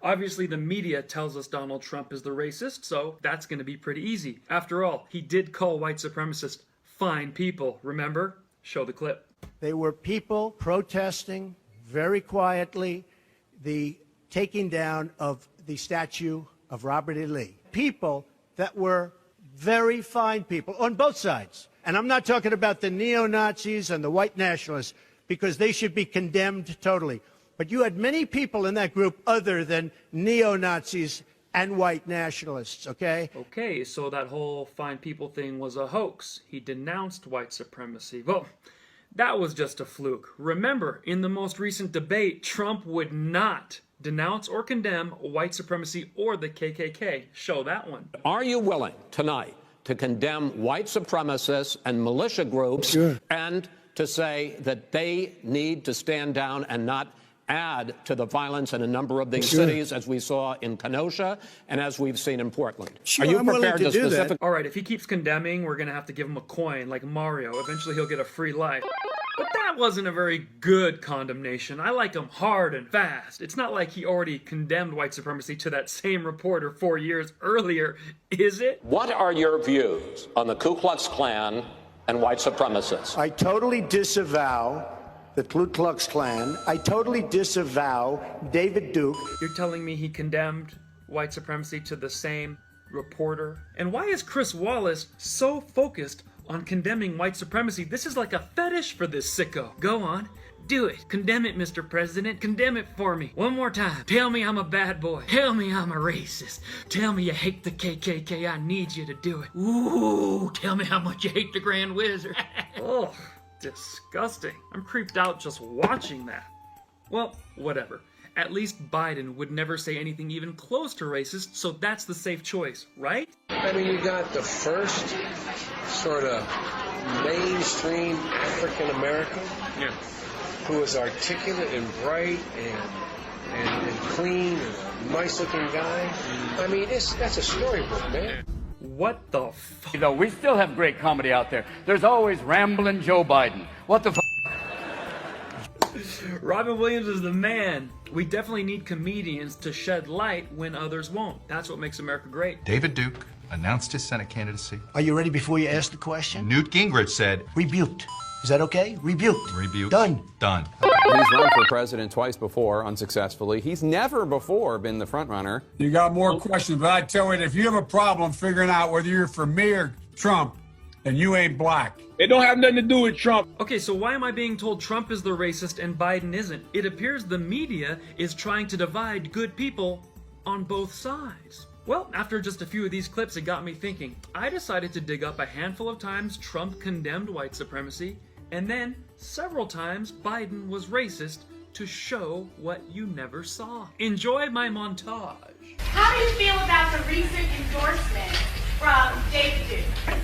Obviously, the media tells us Donald Trump is the racist, so that's going to be pretty easy. After all, he did call white supremacists fine people, remember? Show the clip. They were people protesting very quietly the taking down of the statue of Robert E. Lee. People that were very fine people on both sides. And I'm not talking about the neo-Nazis and the white nationalists, because they should be condemned totally. But you had many people in that group other than neo-Nazis and white nationalists, okay? Okay, so that whole fine people thing was a hoax. He denounced white supremacy. Well, that was just a fluke. Remember, in the most recent debate, Trump would not denounce or condemn white supremacy or the KKK. Show that one. Are you willing tonight to condemn white supremacists and militia groups and to say that they need to stand down and not add to the violence in a number of these cities, as we saw in Kenosha and as we've seen in Portland? Sure, Are you I'm willing prepared to do that. All right, if he keeps condemning, we're going to have to give him a coin like Mario. Eventually he'll get a free life. But that wasn't a very good condemnation. I like him hard and fast. It's not like he already condemned white supremacy to that same reporter 4 years earlier, is it? What are your views on the Ku Klux Klan and white supremacists? I totally disavow the Ku Klux Klan. I totally disavow David Duke. You're telling me he condemned white supremacy to the same reporter? And why is Chris Wallace so focused on condemning white supremacy? This is like a fetish for this sicko. Go on. Do it. Condemn it, Mr. President. Condemn it for me. One more time. Tell me I'm a bad boy. Tell me I'm a racist. Tell me you hate the KKK. I need you to do it. Ooh, tell me how much you hate the Grand Wizard. Oh, disgusting. I'm creeped out just watching that. Well, whatever. At least Biden would never say anything even close to racist, so that's the safe choice, right? I mean, you got the first sort of mainstream African American who was articulate and bright and clean and a nice looking guy. I mean, that's a storybook, man. What the f? Though we still have great comedy out there. There's always rambling Joe Biden. What the f? Robin Williams is the man. We definitely need comedians to shed light when others won't. That's what makes America great. David Duke announced his Senate candidacy. Are you ready before you ask the question? Newt Gingrich said, Rebuked. Is that okay? Rebuked. rebuked. Done. Done. He's run for president twice before, unsuccessfully. He's never before been the front runner. You got more questions, but I tell you, if you have a problem figuring out whether you're for me or Trump, then you ain't black. It don't have nothing to do with Trump. Okay, so why am I being told Trump is the racist and Biden isn't? It appears the media is trying to divide good people on both sides. Well, after just a few of these clips, it got me thinking. I decided to dig up a handful of times Trump condemned white supremacy, and then several times Biden was racist, to show what you never saw. Enjoy my montage. How do you feel about the recent endorsement from David Duke?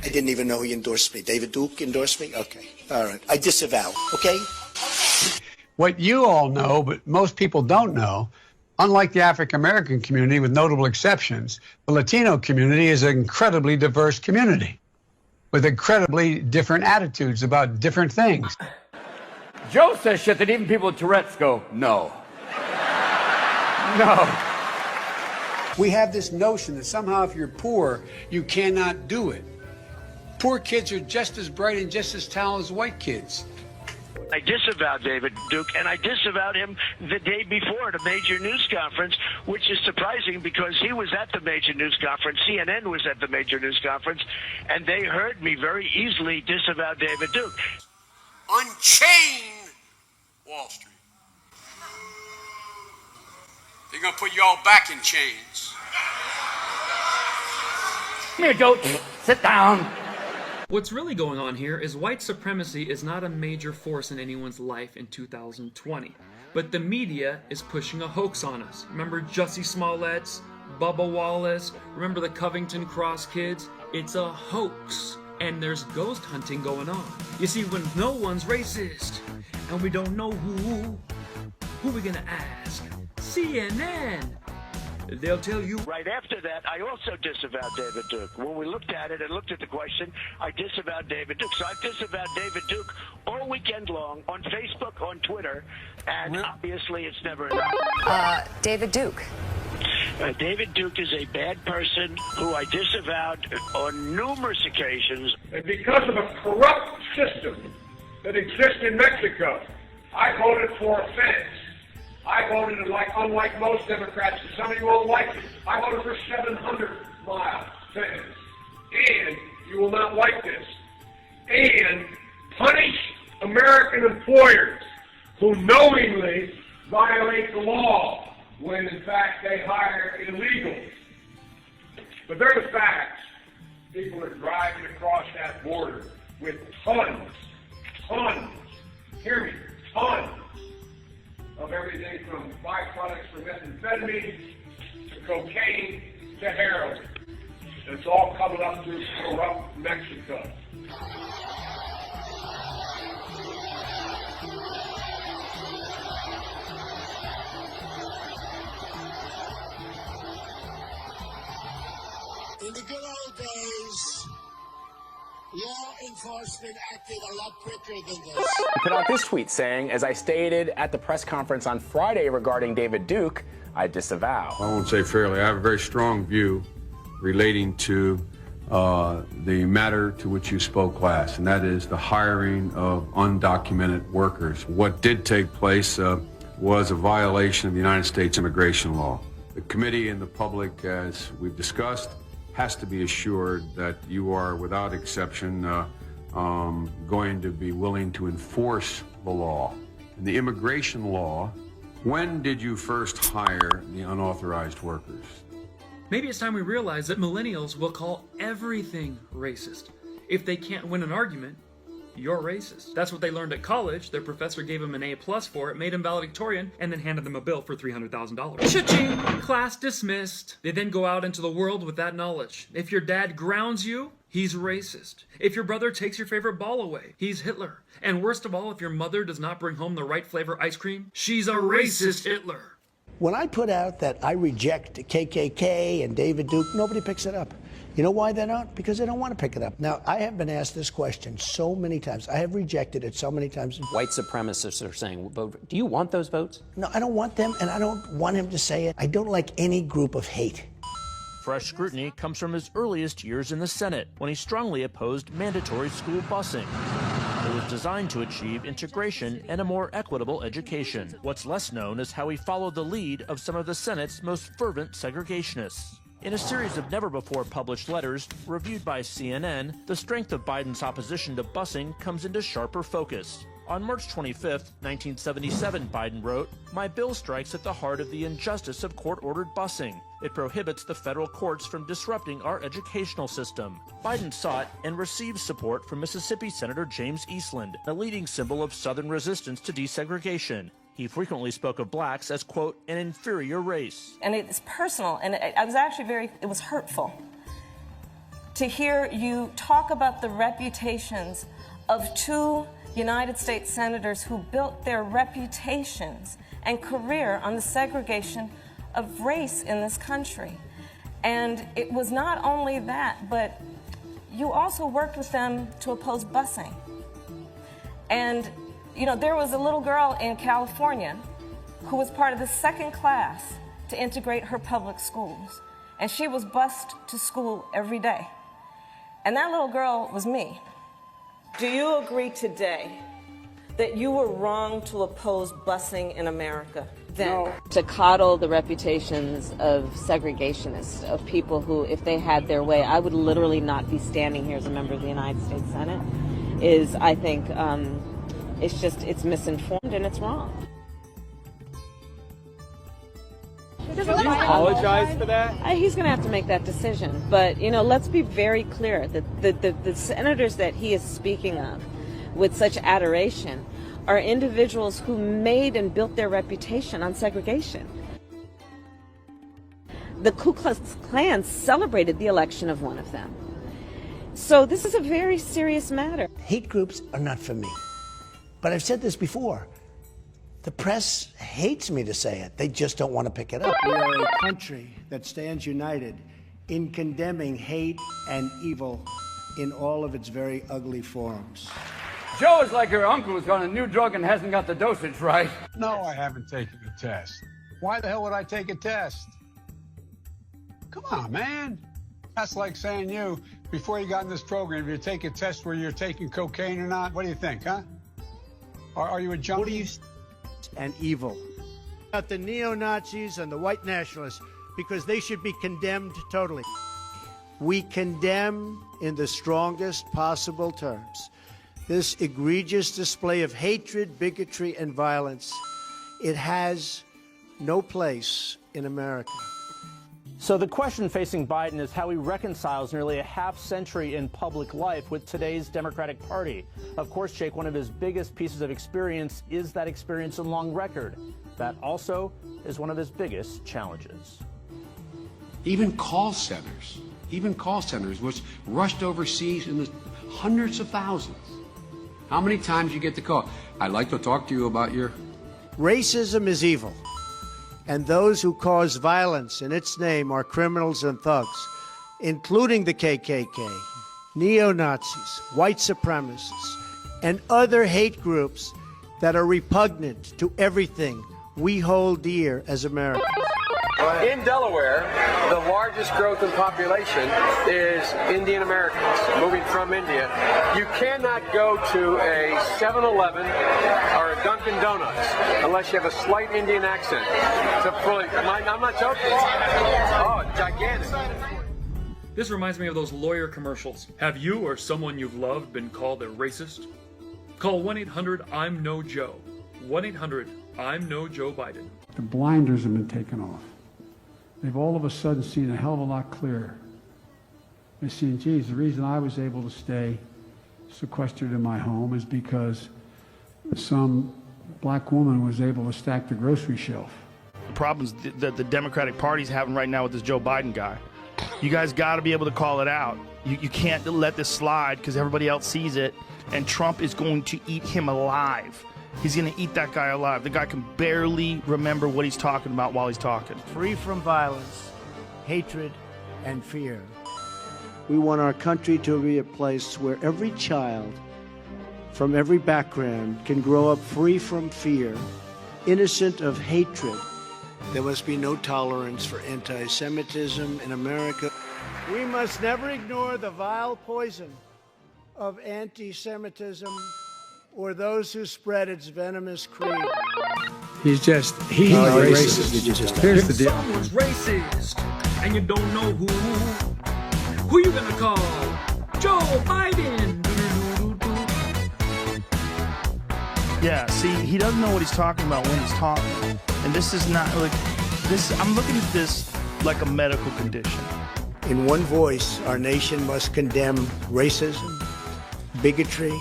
I didn't even know he endorsed me. David Duke endorsed me? Okay. All right. I disavow. Okay? What you all know, but most people don't know, unlike the African-American community, with notable exceptions, the Latino community is an incredibly diverse community with incredibly different attitudes about different things. Joe says shit that even people with Tourette's go, no. No. We have this notion that somehow if you're poor, you cannot do it. Poor kids are just as bright and just as talented as white kids. I disavowed David Duke, and I disavowed him the day before at a major news conference, which is surprising because he was at the major news conference, CNN was at the major news conference, and they heard me very easily disavow David Duke. Unchain Wall Street. They're going to put you all back in chains. Come here, Joe. Sit down. What's really going on here is white supremacy is not a major force in anyone's life in 2020. But the media is pushing a hoax on us. Remember Jussie Smollett's, Bubba Wallace, remember the Covington Cross kids? It's a hoax. And there's ghost hunting going on. You see, when no one's racist, and we don't know who we gonna ask? CNN. They'll tell you. Right after that, I also disavowed David Duke. When we looked at it and looked at the question, I disavowed David Duke. So I've disavowed David Duke all weekend long on Facebook, on Twitter, and obviously it's never enough. David Duke. David Duke is a bad person who I disavowed on numerous occasions. And because of a corrupt system that exists in Mexico, I voted for a fence. I voted unlike most Democrats, and some of you won't like it. I voted for 700-mile fence. And you will not like this. And punish American employers who knowingly violate the law when in fact they hire illegals. But they're the facts. People are driving across that border with tons, hear me, tons of everything from byproducts from methamphetamine to cocaine to heroin. It's all coming up through corrupt Mexico. In the good old days, law enforcement acted a lot quicker than this. He put out this tweet saying, as I stated at the press conference on Friday regarding David Duke, I disavow. I won't say fairly. I have a very strong view relating to the matter to which you spoke last, and that is the hiring of undocumented workers. What did take place was a violation of the United States immigration law. The committee and the public, as we've discussed, has to be assured that you are, without exception, going to be willing to enforce the law. In the immigration law, when did you first hire the unauthorized workers? Maybe it's time we realize that millennials will call everything racist. If they can't win an argument, you're racist. That's what they learned at college. Their professor gave them an A+ for it, made them valedictorian, and then handed them a bill for $300,000. Cha-ching! Class dismissed. They then go out into the world with that knowledge. If your dad grounds you, he's racist. If your brother takes your favorite ball away, he's Hitler. And worst of all, if your mother does not bring home the right flavor ice cream, she's a racist Hitler. When I put out that I reject KKK and David Duke, nobody picks it up. You know why they don't? Because they don't want to pick it up. Now, I have been asked this question so many times. I have rejected it so many times. White supremacists are saying, do you want those votes? No, I don't want them, and I don't want him to say it. I don't like any group of hate. Fresh scrutiny comes from his earliest years in the Senate, when he strongly opposed mandatory school busing. It was designed to achieve integration and a more equitable education. What's less known is how he followed the lead of some of the Senate's most fervent segregationists. In a series of never-before-published letters reviewed by CNN, the strength of Biden's opposition to busing comes into sharper focus. On March 25, 1977, Biden wrote, "My bill strikes at the heart of the injustice of court-ordered busing. It prohibits the federal courts from disrupting our educational system." Biden sought and received support from Mississippi Senator James Eastland, a leading symbol of Southern resistance to desegregation. He frequently spoke of blacks as, quote, an inferior race. And it's personal, and I was actually it was hurtful to hear you talk about the reputations of two United States senators who built their reputations and career on the segregation of race in this country. And it was not only that, but you also worked with them to oppose busing. And you know, there was a little girl in California who was part of the second class to integrate her public schools. And she was bused to school every day. And that little girl was me. Do you agree today that you were wrong to oppose busing in America then? No. To coddle the reputations of segregationists, of people who, if they had their way, I would literally not be standing here as a member of the United States Senate, is, I think, it's misinformed and it's wrong. Does he apologize for that? He's going to have to make that decision. But, you know, let's be very clear that the senators that he is speaking of with such adoration are individuals who made and built their reputation on segregation. The Ku Klux Klan celebrated the election of one of them. So this is a very serious matter. Hate groups are not for me. But I've said this before. The press hates me to say it. They just don't want to pick it up. We are a country that stands united in condemning hate and evil in all of its very ugly forms. Joe is like her uncle who's got a new drug and hasn't got the dosage right. No, I haven't taken a test. Why the hell would I take a test? Come on, man. That's like saying you, before you got in this program, if you take a test where you're taking cocaine or not, what do you think, huh? Are you a junkie? What do you... and evil. About the neo-Nazis and the white nationalists, because they should be condemned totally. We condemn in the strongest possible terms this egregious display of hatred, bigotry, and violence. It has no place in America. So the question facing Biden is how he reconciles nearly a half century in public life with today's Democratic Party. Of course, Jake, one of his biggest pieces of experience is that experience and long record. That also is one of his biggest challenges. Even call centers, which rushed overseas in the hundreds of thousands. How many times you get the call? I'd like to talk to you about your... Racism is evil, and those who cause violence in its name are criminals and thugs, including the KKK, neo-Nazis, white supremacists, and other hate groups that are repugnant to everything we hold dear as Americans. In Delaware, the largest growth in population is Indian Americans moving from India. You cannot go to a 7-Eleven or a Dunkin' Donuts unless you have a slight Indian accent. I'm not joking. Oh, gigantic. This reminds me of those lawyer commercials. Have you or someone you've loved been called a racist? Call 1-800-I'm-NO-JOE. 1-800-I'm-NO-Joe Biden. The blinders have been taken off. They've all of a sudden seen a hell of a lot clearer. They've seen, geez, the reason I was able to stay sequestered in my home is because some black woman was able to stack the grocery shelf. The problems that the Democratic Party's having right now with this Joe Biden guy. You guys got to be able to call it out. You can't let this slide because everybody else sees it, and Trump is going to eat him alive. He's going to eat that guy alive. The guy can barely remember what he's talking about while he's talking. Free from violence, hatred, and fear. We want our country to be a place where every child from every background can grow up free from fear, innocent of hatred. There must be no tolerance for anti-Semitism in America. We must never ignore the vile poison of anti-Semitism or those who spread its venomous creed. He's racist. Here's the deal. Someone's racist, and you don't know who you gonna call? Joe Biden. Yeah, see, he doesn't know what he's talking about when he's talking. And this is not like this. I'm looking at this like a medical condition. In one voice, our nation must condemn racism, bigotry,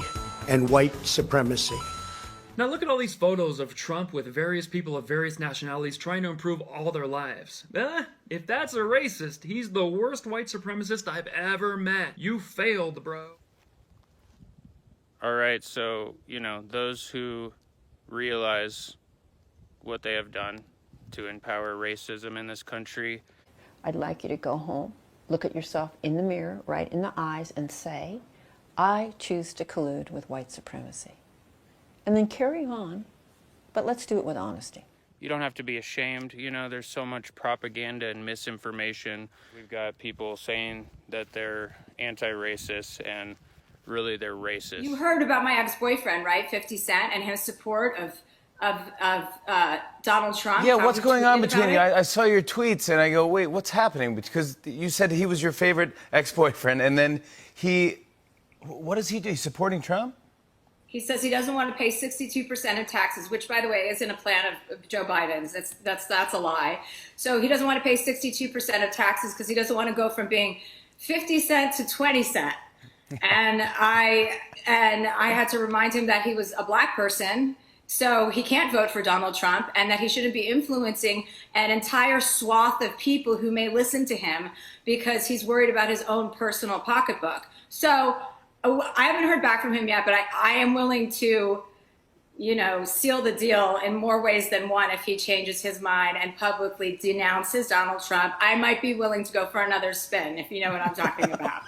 and white supremacy. Now look at all these photos of Trump with various people of various nationalities trying to improve all their lives. If that's a racist, he's the worst white supremacist I've ever met. You failed, bro. All right, so, those who realize what they have done to empower racism in this country. I'd like you to go home, look at yourself in the mirror, right in the eyes, and say, I choose to collude with white supremacy. And then carry on, but let's do it with honesty. You don't have to be ashamed. There's so much propaganda and misinformation. We've got people saying that they're anti-racist and really they're racist. You heard about my ex-boyfriend, right? 50 Cent and his support of Donald Trump. Yeah, what's going on between you? I saw your tweets and I go, wait, what's happening? Because you said he was your favorite ex-boyfriend and then what does he do? He's supporting Trump? He says he doesn't want to pay 62% of taxes, which, by the way, isn't a plan of Joe Biden's. That's a lie. So he doesn't want to pay 62% of taxes because he doesn't want to go from being 50 cent to 20 cent. And I had to remind him that he was a black person, so he can't vote for Donald Trump, and that he shouldn't be influencing an entire swath of people who may listen to him because he's worried about his own personal pocketbook. So I haven't heard back from him yet, but I am willing to seal the deal in more ways than one if he changes his mind and publicly denounces Donald Trump. I might be willing to go for another spin, if you know what I'm talking about.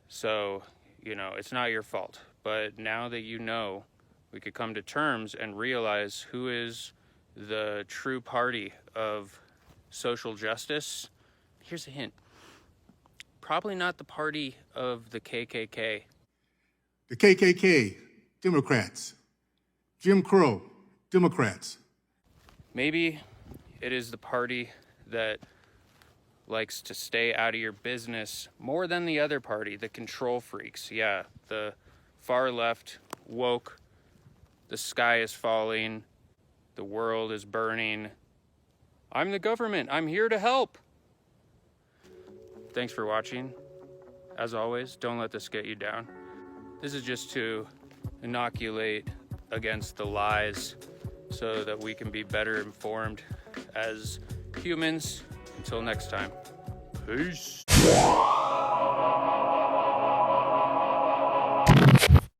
So, it's not your fault. But now that you know, we could come to terms and realize who is the true party of social justice. Here's a hint. Probably not the party of the KKK. The KKK, Democrats. Jim Crow, Democrats. Maybe it is the party that likes to stay out of your business more than the other party, the control freaks. Yeah, the far left, woke, the sky is falling, the world is burning. I'm the government, I'm here to help. Thanks for watching. As always, don't let this get you down. This is just to inoculate against the lies so that we can be better informed as humans. Until next time, peace.